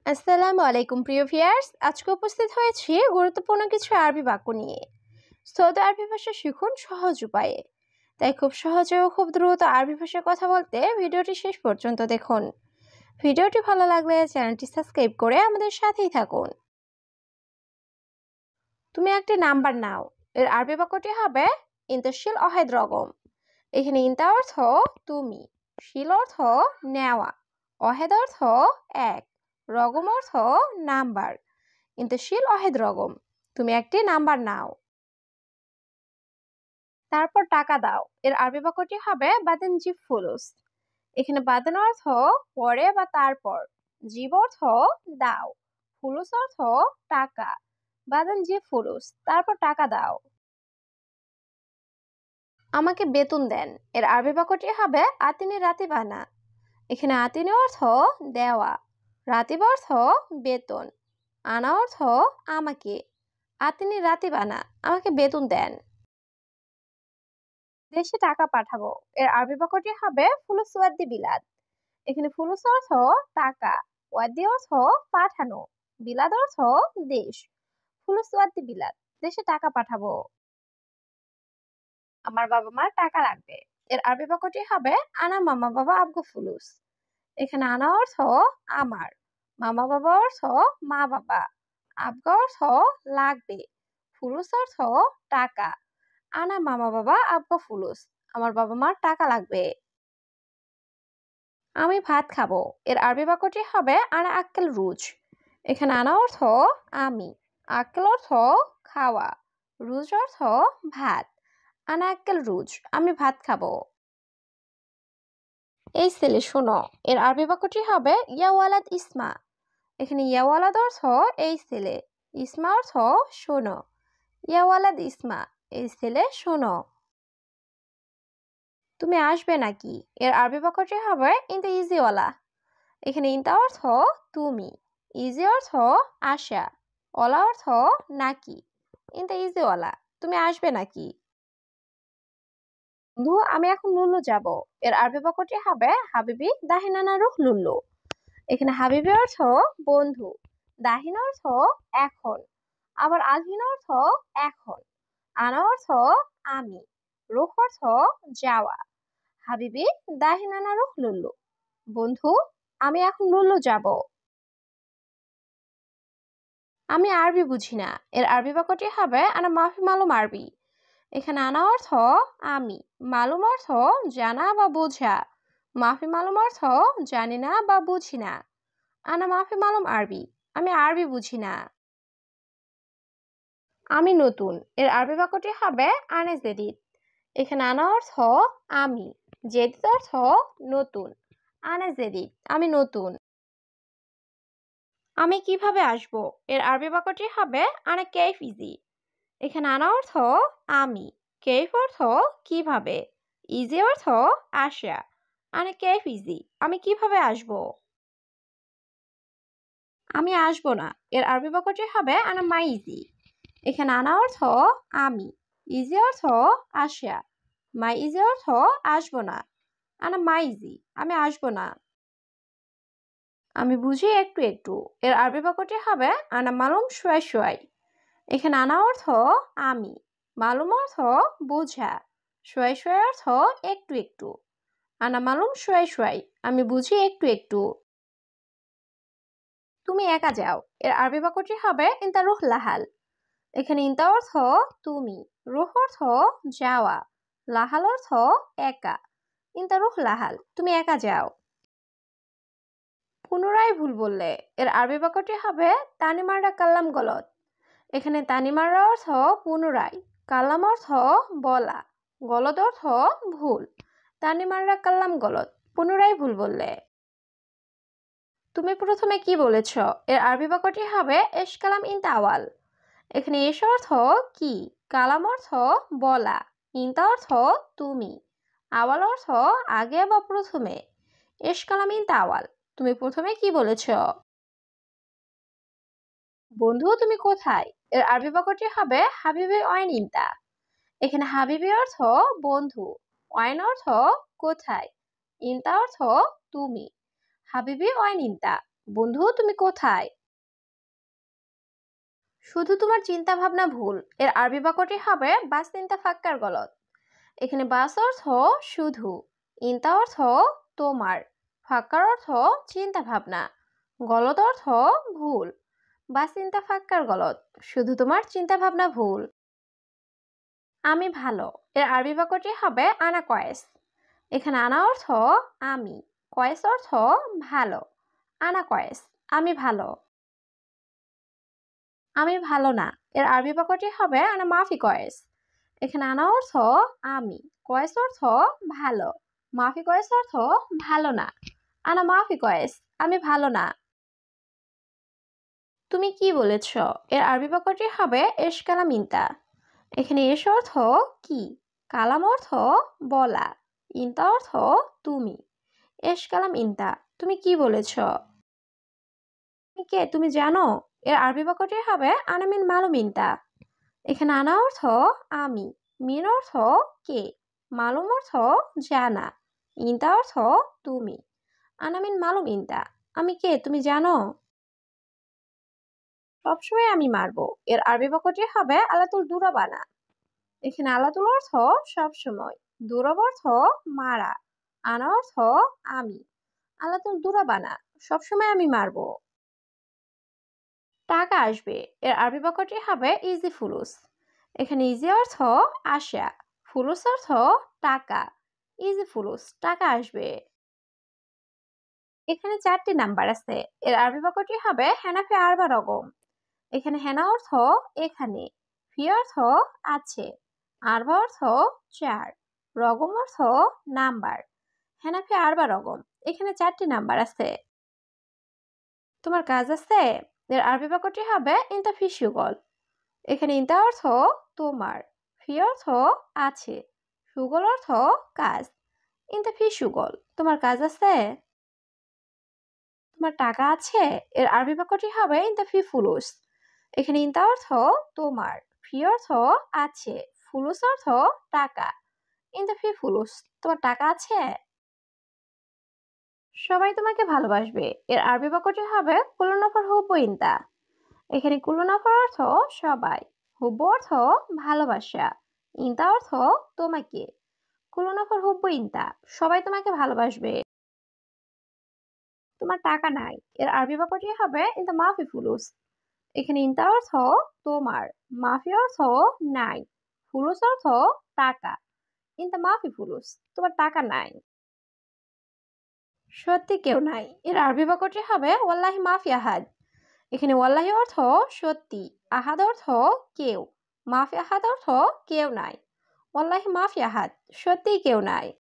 আসসালামু আলাইকুম প্রিয় ভিউয়ার্স, আজকে উপস্থিত হয়েছি গুরুত্বপূর্ণ কিছু আরবি বাক্য নিয়ে। সৌদি আরবি ভাষা শিখুন সহজ উপায়ে। তাই খুব সহজে ও খুব দ্রুত আরবি ভাষায় কথা বলতে ভিডিওটি শেষ পর্যন্ত দেখুন। ভিডিওটি ভালো লাগলে চ্যানেলটি সাবস্ক্রাইব করে আমাদের সাথেই থাকুন। তুমি একটি নাম্বার নাও, এর আরবি বাক্যটি হবে ইন্তাশিল অহেদ রগম। এখানে ইন্তা অর্থ তুমি, শিল অর্থ নেওয়া, অহেদ অর্থ এক, রগম অর্থ নাম্বার। ইন্তাশিল অহেদ রগম, তুমি একটি নাম্বার নাও। তারপর টাকা দাও, এর আরবি বাক্যটি হবে বাদেন জিব ফুলুস। এখানে বাদেন অর্থ পরে বা তারপর, জিব অর্থ দাও, ফুলুস অর্থ টাকা। বাদেন জিব ফুলুস, তারপর টাকা দাও। আমাকে বেতন দেন, এর আরবি বাক্যটি হবে আতিনি রাতিবানা। এখানে আতিনি অর্থ দেওয়া, রাতিব অর্থ বেতন, আনা অর্থ আমাকে। আতিনি রাতিবানা, আমাকে বেতন দেন। দেশে টাকা পাঠাবো, এর আরবি বাক্যটি হবে ফুলুস ওয়াদ্দি বিলাদ। এখানে ফুলুস অর্থ টাকা, ওয়াদ্দি অর্থ পাঠানো, বিলাদ অর্থ দেশ। ফুলুস ওয়াদ্দি বিলাদ, দেশে টাকা পাঠাবো। আমার বাবা মার টাকা লাগবে, এর আরবি বাক্যটি হবে আনা মামা বাবা আবগো ফুলুস। এখানে আনা অর্থ আমার, মামা বাবা অর্থ মা বাবা, আবগা অর্থ লাগবে, ফুলুস অর্থ টাকা। আনা মামা বাবা আবগা ফুলুস, আমার বাবা মার টাকা লাগবে। আমি ভাত খাবো, এর আরবি বাক্যটি হবে আনা আক্কেল রুজ। এখানে আনা অর্থ আমি, আক্কেল অর্থ খাওয়া, রুজ অর্থ ভাত। আনা আক্কেল রুজ, আমি ভাত খাবো। এই ছেলে শোনো, এর আরবি বাক্যটি হবে ইয়া ওয়ালাদ ইসমা। এখানে ইয়া ওয়ালাদ অর্থ এই ছেলে, ইসমা অর্থ শোনো। ইয়া ওয়ালাদ ইসমা, এই ছেলে শোনো। তুমি আসবে নাকি, এর আরবি বাক্যটি হবে ইনতা ইজিওয়ালা। এখানে ইনতা অর্থ তুমি, ইজি অর্থ আসা, ওলা অর্থ নাকি। ইনতা ইজিওয়ালা, তুমি আসবে নাকি। বন্ধু আমি এখন লুল্লু যাব, এর আরবি বাক্যটি হবে হাবিবি দাহিনানা রুহ লুল্লু। এখানে হাবিবি অর্থ বন্ধু, দাহিন অর্থ এখন, আবার আলহিন অর্থ এখন, আনা অর্থ আমি, রুহ অর্থ যাওয়া। হাবিবি দাহিনানা রুহ লুল্লু, বন্ধু আমি এখন লুল্লু যাব। আমি আরবি বুঝি না, এর আরবি বাক্যটি হবে আনা মাফি মালুম আরবি। এখানে আনা অর্থ আমি, মালুম অর্থ জানা বা বোঝা, মাফি মালুম অর্থ জানি না বা বুঝি না। আনা মাফি মালুম আরবি, আমি আরবি বুঝি না। আমি নতুন, এর আরবি বাক্যটি হবে আনে জেদিদ। এখানে আনা অর্থ আমি, জেদিদ অর্থ নতুন, আনে জেদিদ আমি নতুন। আমি কিভাবে আসব, এর আরবি বাক্যটি হবে আনা কেইফ ইজি। এখানে আনা অর্থ আমি, কেইফ অর্থ কিভাবে, ইজি অর্থ আসা। আনা কেইফ ইজি, আমি কিভাবে আসব। আমি আসবো না, এর আরবি বাক্যটি হবে আনা মাই ইজি। এখানে আনা অর্থ আমি, ইজি অর্থ আসা, মাই ইজি অর্থ আসবো না। আনা মাই ইজি, আমি আসবো না। আমি বুঝি একটু একটু, এর আরবি বাক্যটি হবে আনা মালুম শুয়াই শুয়াই। এখানে আনা অর্থ আমি, মালুম অর্থ বোঝা, শুয়াই শুয়াই অর্থ একটু একটু। আনা মালুম শুয়াই শুয়াই, আমি বুঝি একটু একটু। তুমি একা যাও, এর আরবি বাক্যটি হবে ইনতা রুহ লাহাল। এখানে ইনতা অর্থ তুমি, রুহ অর্থ যাওয়া, লাহাল অর্থ একা। ইনতা রুহ লাহাল, তুমি একা যাও। পুনরায় ভুল বললে, এর আরবি বাক্যটি হবে তানিমাররা কাল্লাম গলত। এখানে তানিমাররা অর্থ পুনরায়, কাল্লাম অর্থ বলা, গলত অর্থ ভুল। তানিমাররা কাল্লাম গলত, পুনরায় ভুল বললে। তুমি প্রথমে কি বলেছ, এর আরবি বাক্যটি হবে এশ কালাম ইনতা আওয়াল। এখানে এশ অর্থ কি, কালাম অর্থ বলা, ইনতা অর্থ তুমি, আওয়াল অর্থ আগে বা প্রথমে। এশ কালাম ইনতা আওয়াল, তুমি প্রথমে কি বলেছ। বন্ধু তুমি কোথায়, এর আরবি বাক্যটি হবে হাবিবি অয়েন ইনতা। এখানে হাবিবি অর্থ বন্ধু, অয়েন অর্থ কোথায়, ইনতা অর্থ তুমি। হাবিবি অয়েন ইনতা, বন্ধু তুমি কোথায়? শুধু তোমার চিন্তা ভাবনা ভুল। এর আরবি বাক্যটি হবে বাস তিনটা ফাক্কার গলত। এখানে বাস অর্থ শুধু, ইনতা অর্থ তোমার, ফাক্কার অর্থ চিন্তা ভাবনা, গলত অর্থ ভুল। বাস তিনটা ফাক্কার গলত, শুধু তোমার চিন্তা ভাবনা ভুল। আমি ভালো। এর আরবি বাক্যটি হবে আনা কয়েস। এখানে আনা অর্থ আমি, কয়েস অর্থ ভালো। আনা কয়েস, আমি ভালো। আমি ভালো না। এর আরবি বাক্যটি হবে আনা মাফি কয়েস। এখানে আনা অর্থ আমি, কয়েস অর্থ ভালো, মাফি কয়েস অর্থ ভালো না। আনা মাফি কয়েস, আমি ভালো না। তুমি কি বলেছ? এর আরবি বাক্যটি হবে এশ কালাম ইনতা। এখানে এশ অর্থ কি, কালাম অর্থ বলা, ইনতা অর্থ তুমি। এশ কালাম ইনতা, তুমি কি বলেছ? তুমি কে, তুমি জানো? এর আরবি বাক্যটি হবে আনা মিন মালুম ইনতা। এখানে আনা অর্থ আমি, মিন অর্থ কে, মালুম অর্থ জানা, ইনতা অর্থ তুমি। আনা মিন মালুম ইনতা, আমি কে, তুমি জানো? সবসময় আমি মারবো। এর আরবি বাক্যটি হবে আলাতুল দুরাবানা। এখানে আলাতুল অর্থ সবসময়, দুরব অর্থ মারা, আনা অর্থ আমি, আলাতুল দুরাবানা, সবসময় আমি মারবো। টাকা আসবে। এর আরবি বাক্যটি হবে ইজি ফুলুস। এখানে ইজি অর্থ আসা, ফুলুস অর্থ টাকা। ইজি ফুলুস, টাকা আসবে। এখানে 4টি নাম্বার আছে। এর আরবি বাক্যটি হবে হেনাফি আরবা রকম। এখানে হেনা অর্থ এখানে, ফি অর্থ আছে, আরবা অর্থ 4, রগম অর্থ নাম্বার। হেনাফি আরবা রগম, এখানে 4টি নাম্বার আছে। তোমার কাজ আছে। এর আরবি বাক্যটি হবে ইনতা ফি শুগল। এখানে ইনতা অর্থ তোমার, ফি অর্থ আছে, সুগল অর্থ কাজ। ইনতা ফি সুগল, তোমার কাজ আছে। তোমার টাকা আছে। এর আরবি বাক্যটি হবে ইনতা ফি ফুলুস। এখানে ইনতা অর্থ তোমার, ফি অর্থ আছে, ফুলুস অর্থ টাকা। ইনতা ফি ফুলুস, তোমার টাকা আছে। সবাই তোমাকে ভালোবাসবে। এর আরবি বাক্যটি হবে কুল্লু নফর হুব্বু ইনতা। এখানে কুল্লু নফর অর্থ সবাই, হুব্বু অর্থ ভালোবাসা, ইনতা অর্থ তোমাকে। কুল্লু নফর হুব্বু ইনতা, সবাই তোমাকে ভালোবাসবে। তোমার টাকা নাই। এর আরবি বাক্যটি হবে ইনতা মাফি ফুলুস। এখানে ইনতা অর্থ তোমার, মাফি অর্থ নাই, ফুলুস অর্থ টাকা। ইনতা মাফি ফুলুস, তোমার টাকা নাই। সত্যি কেউ নাই। এর আরবি বাক্যটি হবে ওয়াল্লাহি মাফি আহাদ। এখানে ওয়াল্লাহি অর্থ সত্যি, আহাদ অর্থ কেউ, মাফি আহাদ অর্থ কেউ নাই। ওয়াল্লাহি মাফি আহাদ, সত্যিই কেউ নাই।